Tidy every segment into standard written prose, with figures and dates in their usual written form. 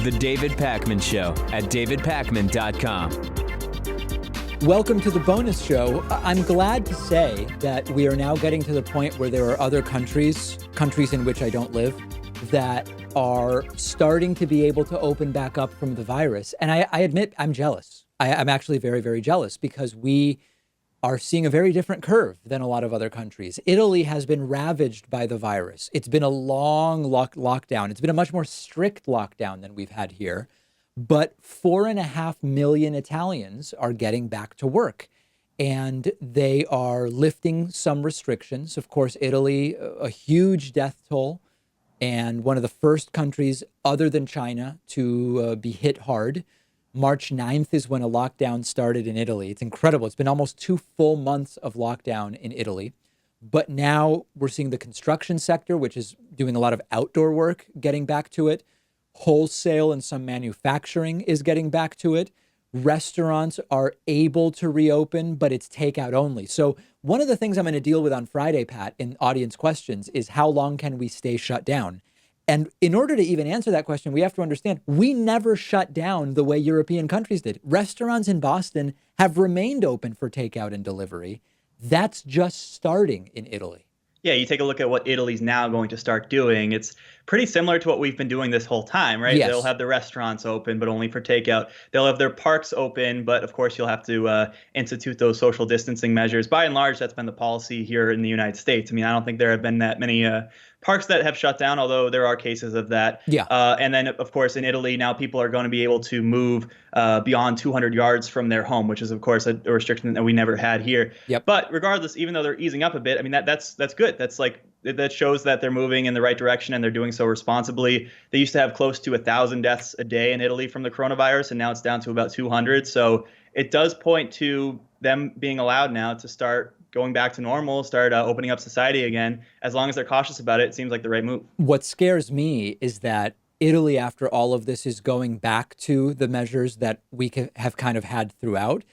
The David Pakman Show at davidpakman.com. Welcome to the bonus show. I'm glad to say that we are now getting to the point where there are other countries in which I don't live, that are starting to be able to open back up from the virus. And I admit I'm jealous. I'm actually very, very jealous because we are seeing a very different curve than a lot of other countries. Italy has been ravaged by the virus. It's been a long lockdown. It's been a much more strict lockdown than we've had here. But 4.5 million Italians are getting back to work and they are lifting some restrictions. Of course, Italy, a huge death toll and one of the first countries other than China to be hit hard. March 9th is when a lockdown started in Italy. It's incredible. It's been almost 2 full months of lockdown in Italy. But now we're seeing the construction sector, which is doing a lot of outdoor work, getting back to it. Wholesale and some manufacturing is getting back to it. Restaurants are able to reopen, but it's takeout only. So one of the things I'm going to deal with on Friday, Pat, in audience questions is how long can we stay shut down? And in order to even answer that question, we have to understand we never shut down the way European countries did. Restaurants in Boston have remained open for takeout and delivery. That's just starting in Italy. Yeah, you take a look at what Italy's now going to start doing. It's pretty similar to what we've been doing this whole time, right? Yes. They'll have the restaurants open, but only for takeout. They'll have their parks open, but of course you'll have to institute those social distancing measures. By and large, that's been the policy here in the United States. I mean, I don't think there have been that many parks that have shut down, although there are cases of that. Yeah. And then, of course, in Italy, now people are going to be able to move beyond 200 yards from their home, which is, of course, a restriction that we never had here. Yep. But regardless, even though they're easing up a bit, I mean, that's good. That shows that they're moving in the right direction and they're doing so responsibly. They used to have close to 1,000 deaths a day in Italy from the coronavirus, and now it's down to about 200. So it does point to them being allowed now to start going back to normal, start opening up society again. As long as they're cautious about it, it seems like the right move. What scares me is that Italy, after all of this, is going back to the measures that we have kind of had throughout.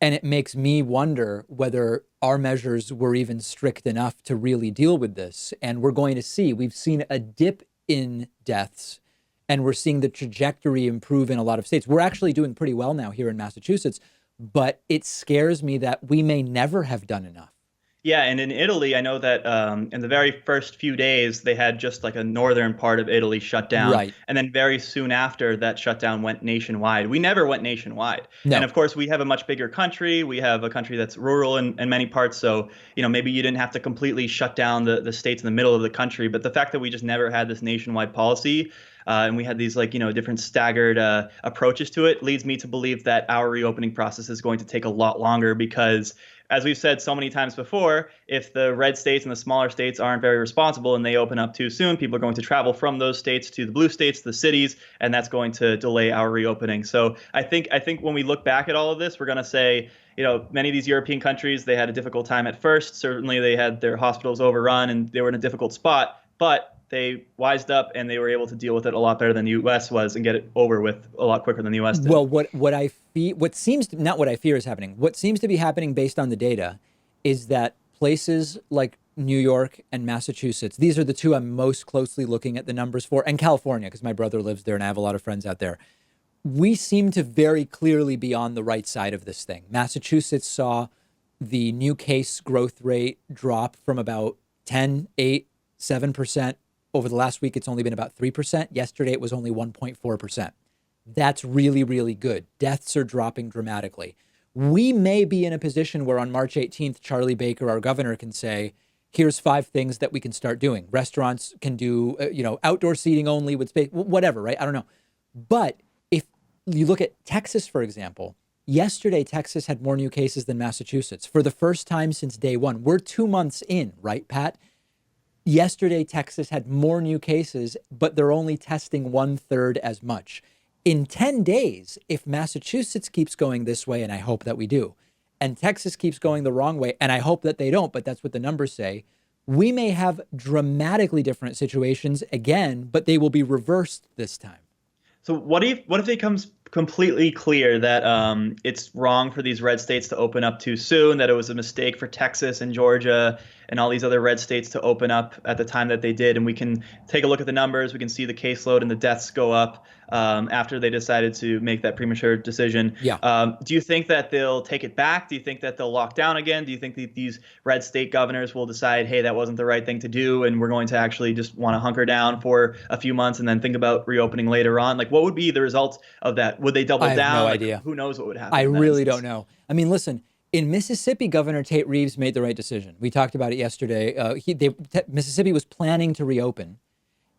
And it makes me wonder whether our measures were even strict enough to really deal with this. And we're going to see, we've seen a dip in deaths and we're seeing the trajectory improve in a lot of states. We're actually doing pretty well now here in Massachusetts, but it scares me that we may never have done enough. Yeah, and in Italy, I know that in the very first few days, they had just like a northern part of Italy shut down. Right. And then very soon after, that shutdown went nationwide. We never went nationwide. No. And of course, we have a much bigger country. We have a country that's rural in many parts. So, maybe you didn't have to completely shut down the states in the middle of the country. But the fact that we just never had this nationwide policy and we had these different staggered approaches to it leads me to believe that our reopening process is going to take a lot longer because, as we've said so many times before, if the red states and the smaller states aren't very responsible and they open up too soon, people are going to travel from those states to the blue states, the cities, and that's going to delay our reopening. So I think when we look back at all of this, we're going to say, many of these European countries, they had a difficult time at first. Certainly they had their hospitals overrun and they were in a difficult spot, but they wised up and they were able to deal with it a lot better than the U.S. was and get it over with a lot quicker than the U.S. did. Well, what seems to be happening based on the data is that places like New York and Massachusetts, these are the two I'm most closely looking at the numbers for, and California, because my brother lives there and I have a lot of friends out there. We seem to very clearly be on the right side of this thing. Massachusetts saw the new case growth rate drop from about 10, 8, 7%. Over the last week, it's only been about 3%. Yesterday, it was only 1.4%. That's really, really good. Deaths are dropping dramatically. We may be in a position where on March 18th, Charlie Baker, our governor, can say, here's 5 things that we can start doing. Restaurants can do, outdoor seating only with space, whatever, right? I don't know. But if you look at Texas, for example, yesterday, Texas had more new cases than Massachusetts for the first time since day one. We're 2 months in, right, Pat? Yesterday, Texas had more new cases, but they're only testing 1/3 as much. In 10 days, if Massachusetts keeps going this way, and I hope that we do, and Texas keeps going the wrong way, and I hope that they don't, but that's what the numbers say, we may have dramatically different situations again, but they will be reversed this time. So what if it becomes completely clear that it's wrong for these red states to open up too soon, that it was a mistake for Texas and Georgia and all these other red states to open up at the time that they did. And we can take a look at the numbers. We can see the caseload and the deaths go up after they decided to make that premature decision. Yeah. Do you think that they'll take it back? Do you think that they'll lock down again? Do you think that these red state governors will decide, hey, that wasn't the right thing to do, and we're going to actually just want to hunker down for a few months and then think about reopening later on? Like, what would be the result of that? Would they double I have down? no Like, idea. who knows what would happen? I in that really instance? don't know. I mean, listen, in Mississippi, Governor Tate Reeves made the right decision. We talked about it yesterday. Mississippi was planning to reopen,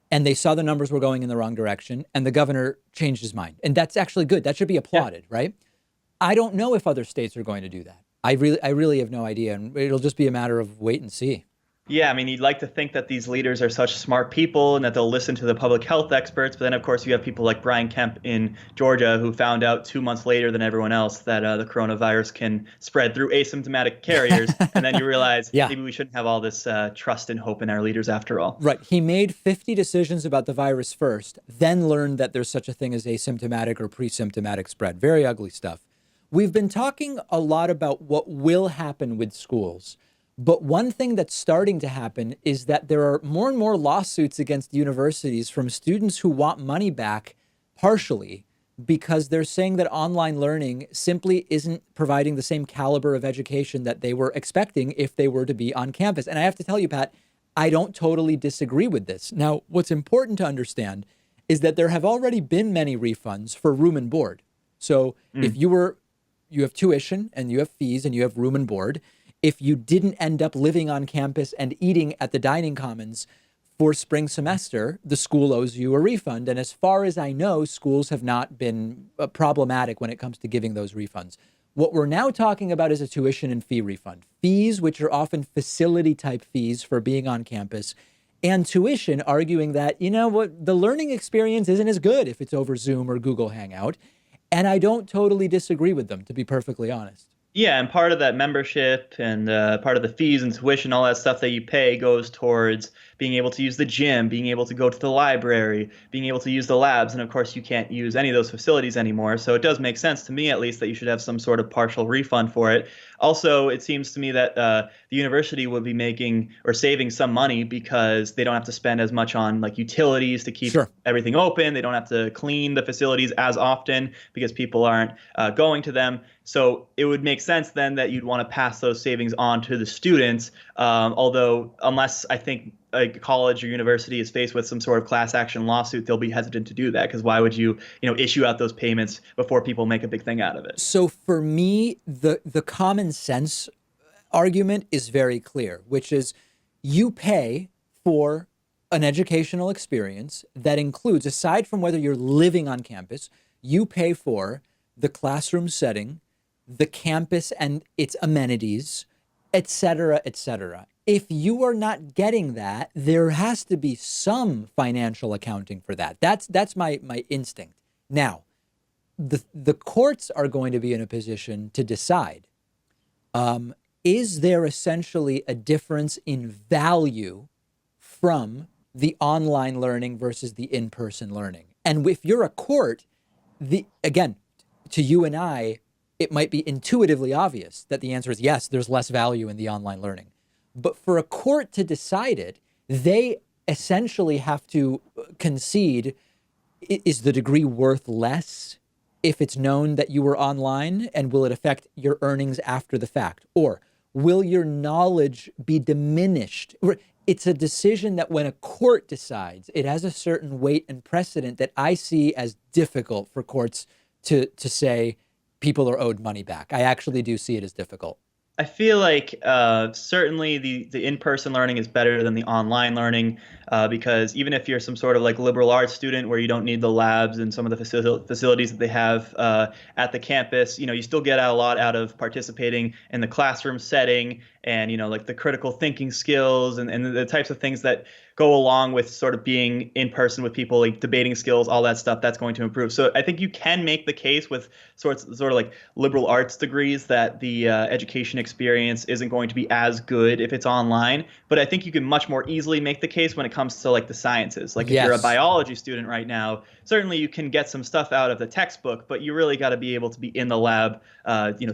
and they saw the numbers were going in the wrong direction, and the governor changed his mind. And that's actually good. That should be applauded, right? I don't know if other states are going to do that. I really have no idea, and it'll just be a matter of wait and see. Yeah, I mean, you'd like to think that these leaders are such smart people and that they'll listen to the public health experts. But then, of course, you have people like Brian Kemp in Georgia who found out 2 months later than everyone else that the coronavirus can spread through asymptomatic carriers. And then you realize maybe we shouldn't have all this trust and hope in our leaders after all. Right. He made 50 decisions about the virus first, then learned that there's such a thing as asymptomatic or pre-symptomatic spread. Very ugly stuff. We've been talking a lot about what will happen with schools. But one thing that's starting to happen is that there are more and more lawsuits against universities from students who want money back partially because they're saying that online learning simply isn't providing the same caliber of education that they were expecting if they were to be on campus. And I have to tell you, Pat, I don't totally disagree with this. Now, what's important to understand is that there have already been many refunds for room and board. So if you have tuition and you have fees and you have room and board, if you didn't end up living on campus and eating at the dining commons for spring semester, the school owes you a refund. And as far as I know, schools have not been problematic when it comes to giving those refunds. What we're now talking about is a tuition and fee refund. Fees, which are often facility type fees for being on campus, and tuition, arguing that, you know what, the learning experience isn't as good if it's over Zoom or Google Hangout. And I don't totally disagree with them, to be perfectly honest. Yeah, and part of that membership and part of the fees and tuition, all that stuff that you pay goes towards being able to use the gym, being able to go to the library, being able to use the labs. And of course, you can't use any of those facilities anymore. So it does make sense to me, at least, that you should have some sort of partial refund for it. Also, it seems to me that the university would be making or saving some money because they don't have to spend as much on like utilities to keep everything open. They don't have to clean the facilities as often because people aren't going to them. So it would make sense then that you'd want to pass those savings on to the students. Although unless I think a college or university is faced with some sort of class action lawsuit, they'll be hesitant to do that because why would you issue out those payments before people make a big thing out of it? So for me, the common sense argument is very clear, which is you pay for an educational experience that includes, aside from whether you're living on campus, you pay for the classroom setting, the campus and its amenities, et cetera, et cetera. If you are not getting that, there has to be some financial accounting for that. That's my instinct. Now, the courts are going to be in a position to decide, is there essentially a difference in value from the online learning versus the in-person learning? And if you're a court, again, to you and I, it might be intuitively obvious that the answer is yes, there's less value in the online learning. But for a court to decide it, they essentially have to concede, is the degree worth less if it's known that you were online, and will it affect your earnings after the fact? Or will your knowledge be diminished? It's a decision that when a court decides, it has a certain weight and precedent that I see as difficult for courts to say people are owed money back. I actually do see it as difficult. I feel like certainly the in-person learning is better than the online learning because even if you're some sort of like liberal arts student where you don't need the labs and some of the facilities that they have at the campus, you still get a lot out of participating in the classroom setting and, like the critical thinking skills and the types of things that go along with sort of being in person with people, like debating skills, all that stuff that's going to improve. So I think you can make the case with sort of like liberal arts degrees that the education experience isn't going to be as good if it's online. But I think you can much more easily make the case when it comes to like the sciences. Like if you're a Yes. biology student right now, certainly you can get some stuff out of the textbook, but you really got to be able to be in the lab,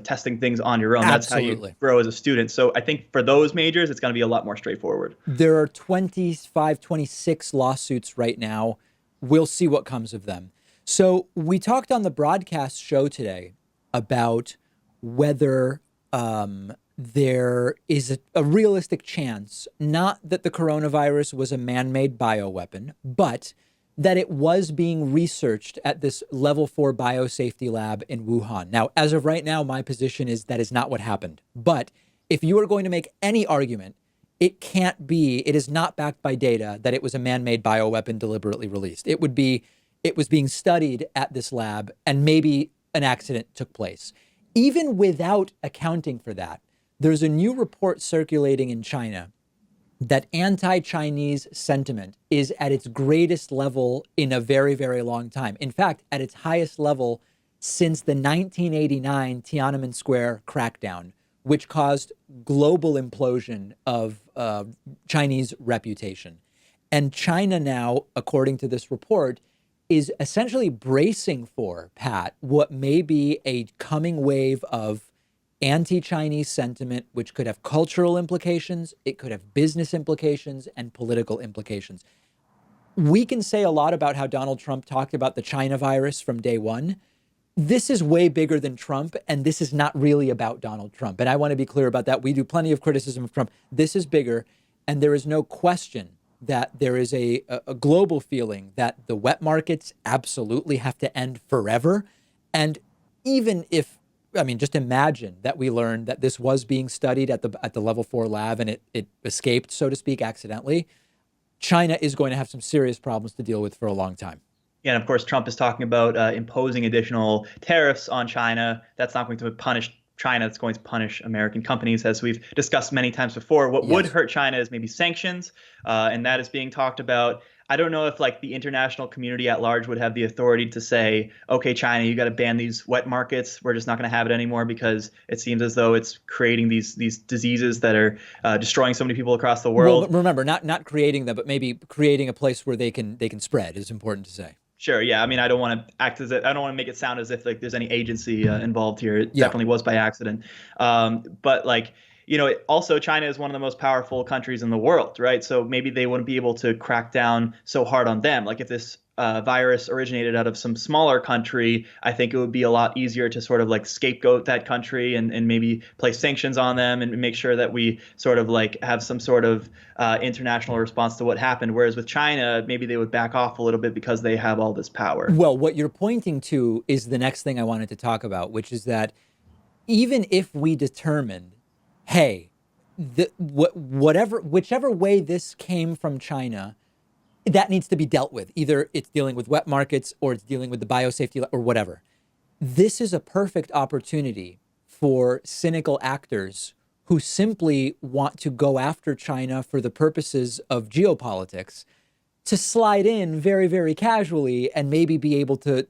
testing things on your own. That's how you Absolutely. grow as a student. So I think for those majors, it's going to be a lot more straightforward. There are 25, 26 lawsuits right now. We'll see what comes of them. So we talked on the broadcast show today about whether there is a realistic chance, not that the coronavirus was a man-made bioweapon, but that it was being researched at this level 4 biosafety lab in Wuhan. Now, as of right now, my position is that is not what happened. But if you are going to make any argument, it is not backed by data that it was a man-made bioweapon deliberately released. It was being studied at this lab and maybe an accident took place. Even without accounting for that, there's a new report circulating in China that anti-Chinese sentiment is at its greatest level in a very, very long time. In fact, at its highest level since the 1989 Tiananmen Square crackdown, which caused global implosion of Chinese reputation. And China now, according to this report, is essentially bracing for, Pat, what may be a coming wave of anti-Chinese sentiment, which could have cultural implications, it could have business implications, and political implications. We can say a lot about how Donald Trump talked about the China virus from day one. This is way bigger than Trump, and this is not really about Donald Trump. And I want to be clear about that. We do plenty of criticism of Trump. This is bigger, and there is no question that there is a global feeling that the wet markets absolutely have to end forever. And even if, just imagine that we learned that this was being studied at the level 4 lab and it escaped, so to speak, accidentally. China is going to have some serious problems to deal with for a long time. Yeah, and of course, Trump is talking about imposing additional tariffs on China. That's not going to punish China. It's going to punish American companies, as we've discussed many times before. What would hurt China is maybe sanctions, and that is being talked about. I don't know if like the international community at large would have the authority to say, okay, China, you got to ban these wet markets. We're just not going to have it anymore, because it seems as though it's creating these diseases that are destroying so many people across the world. Well, remember, not creating them, but maybe creating a place where they can spread is important to say. Sure. Yeah. I don't want to make it sound as if like there's any agency involved here. It definitely was by accident. But like, also China is one of the most powerful countries in the world, right? So maybe they wouldn't be able to crack down so hard on them. Like if this virus originated out of some smaller country, I think it would be a lot easier to sort of like scapegoat that country and maybe place sanctions on them and make sure that we sort of like have some sort of international response to what happened. Whereas with China, maybe they would back off a little bit because they have all this power. Well, what you're pointing to is the next thing I wanted to talk about, which is that even if we determined, hey, whichever way this came from China, that needs to be dealt with. Either it's dealing with wet markets or it's dealing with the biosafety or whatever. This is a perfect opportunity for cynical actors who simply want to go after China for the purposes of geopolitics to slide in very, very casually and maybe be able to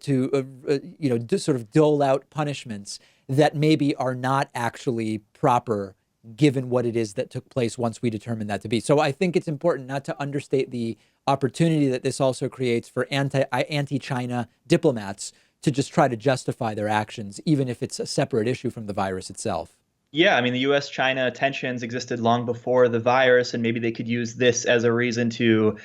sort of dole out punishments that maybe are not actually proper given what it is that took place once we determine that to be. So I think it's important not to understate the opportunity that this also creates for anti-China diplomats to just try to justify their actions, even if it's a separate issue from the virus itself. Yeah, the U.S.-China tensions existed long before the virus, and maybe they could use this as a reason to,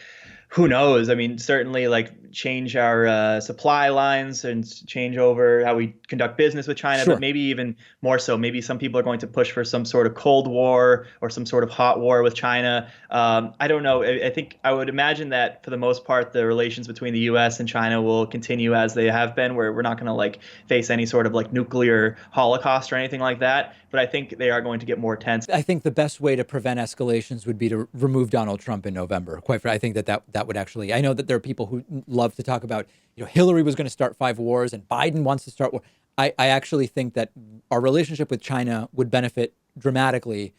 who knows? Certainly like change our supply lines and change over how we conduct business with China, Sure. But maybe even more so, maybe some people are going to push for some sort of Cold War or some sort of hot war with China. I don't know. I think I would imagine that for the most part, the relations between the U.S. and China will continue as they have been, where we're not going to like face any sort of like nuclear holocaust or anything like that. But I think they are going to get more tense. I think the best way to prevent escalations would be to remove Donald Trump in November. Quite frankly, I think that would actually, I know that there are people who love to talk about, Hillary was going to start 5 wars and Biden wants to start war. I actually think that our relationship with China would benefit dramatically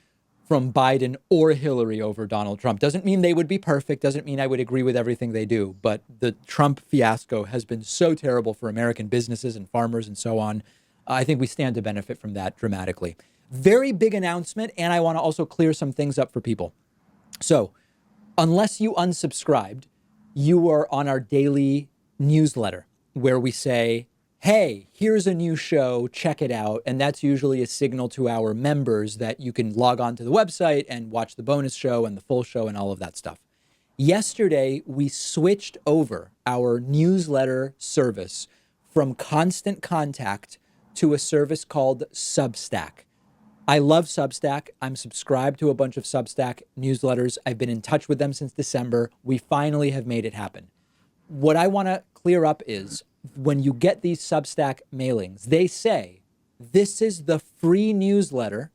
from Biden or Hillary over Donald Trump. Doesn't mean they would be perfect, doesn't mean I would agree with everything they do, but the Trump fiasco has been so terrible for American businesses and farmers and so on. I think we stand to benefit from that dramatically. Very big announcement, and I want to also clear some things up for people. So, unless you unsubscribed, you are on our daily newsletter where we say, hey, here's a new show, check it out. And that's usually a signal to our members that you can log on to the website and watch the bonus show and the full show and all of that stuff. Yesterday, we switched over our newsletter service from Constant Contact to a service called Substack. I love Substack. I'm subscribed to a bunch of Substack newsletters. I've been in touch with them since December. We finally have made it happen. What I want to clear up is when you get these Substack mailings, they say, this is the free newsletter.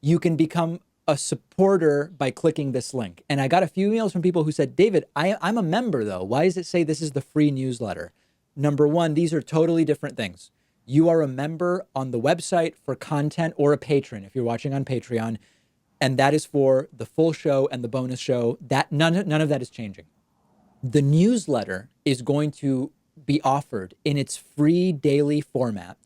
You can become a supporter by clicking this link. And I got a few emails from people who said, David, I'm a member though. Why does it say this is the free newsletter? Number one, these are totally different things. You are a member on the website for content, or a patron if you're watching on Patreon. And that is for the full show and the bonus show. That none of that is changing. The newsletter is going to be offered in its free daily format.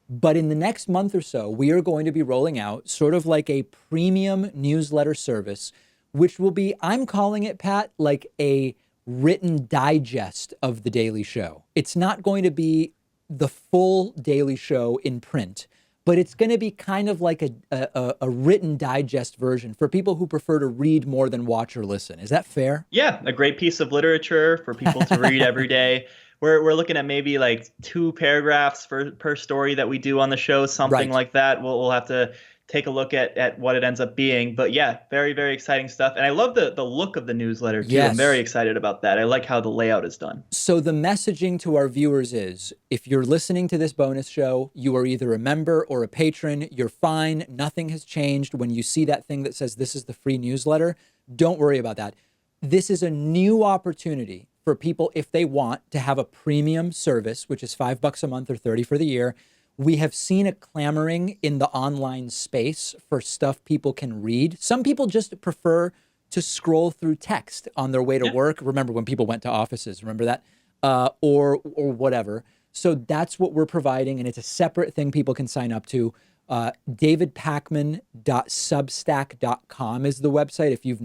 But in the next month or so, we are going to be rolling out sort of like a premium newsletter service, which will be, I'm calling it, Pat, like a written digest of the daily show. It's not going to be the full daily show in print, but it's going to be kind of like a written digest version for people who prefer to read more than watch or listen. Is that fair? Yeah, a great piece of literature for people to read every day. We're looking at maybe like 2 paragraphs per story that we do on the show, something like that. We'll have to take a look at what it ends up being. But yeah, very, very exciting stuff. And I love the look of the newsletter too. Yes. I'm very excited about that. I like how the layout is done. So the messaging to our viewers is, if you're listening to this bonus show, you are either a member or a patron, you're fine. Nothing has changed. When you see that thing that says this is the free newsletter, don't worry about that. This is a new opportunity for people, if they want to have a premium service, which is $5 a month or $30 for the year. We have seen a clamoring in the online space for stuff people can read. Some people just prefer to scroll through text on their way to work. Remember when people went to offices, remember that? Or whatever. So that's what we're providing, and it's a separate thing people can sign up to. davidpakman.substack.com is the website if you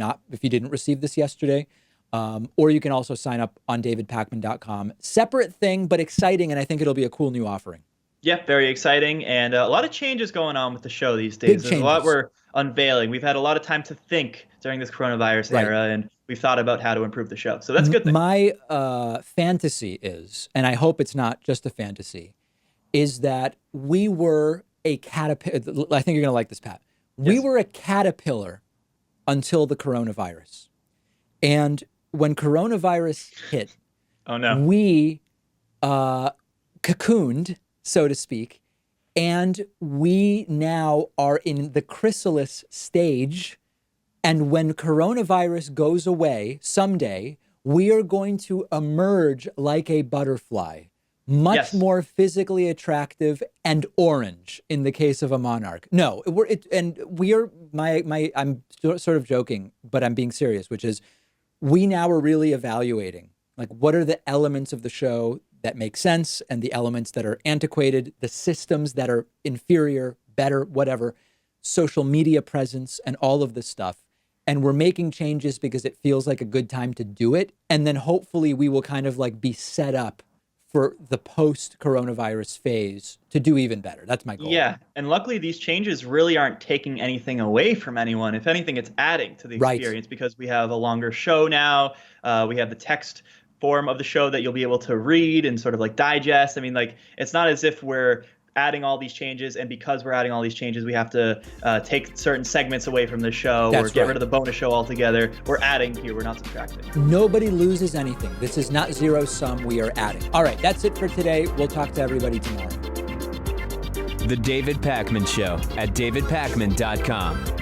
didn't receive this yesterday. Or you can also sign up on davidpakman.com. Separate thing, but exciting, and I think it'll be a cool new offering. Yeah, very exciting, and a lot of changes going on with the show these days. There's a lot we're unveiling. We've had a lot of time to think during this coronavirus era, and we've thought about how to improve the show. So that's a good thing. My fantasy is, and I hope it's not just a fantasy, is that we were a caterpillar. I think you're going to like this, Pat. We were a caterpillar until the coronavirus. And when coronavirus hit, we cocooned, so to speak, and we now are in the chrysalis stage. And when coronavirus goes away someday, we are going to emerge like a butterfly, much more physically attractive and orange in the case of a monarch. No, I'm sort of joking, but I'm being serious, which is we now are really evaluating, like, what are the elements of the show that make sense and the elements that are antiquated, the systems that are inferior, better, whatever, social media presence and all of this stuff. And we're making changes because it feels like a good time to do it. And then hopefully we will kind of like be set up for the post-coronavirus phase to do even better. That's my goal. Yeah, and luckily these changes really aren't taking anything away from anyone. If anything, it's adding to the experience because we have a longer show now. We have the text form of the show that you'll be able to read and sort of like digest. I mean, like, it's not as if we're adding all these changes, and because we're adding all these changes, we have to take certain segments away from the show or get rid of the bonus show altogether. We're adding here, we're not subtracting. Nobody loses anything. This is not zero sum, we are adding. All right, that's it for today. We'll talk to everybody tomorrow. The David Pakman Show at davidpakman.com.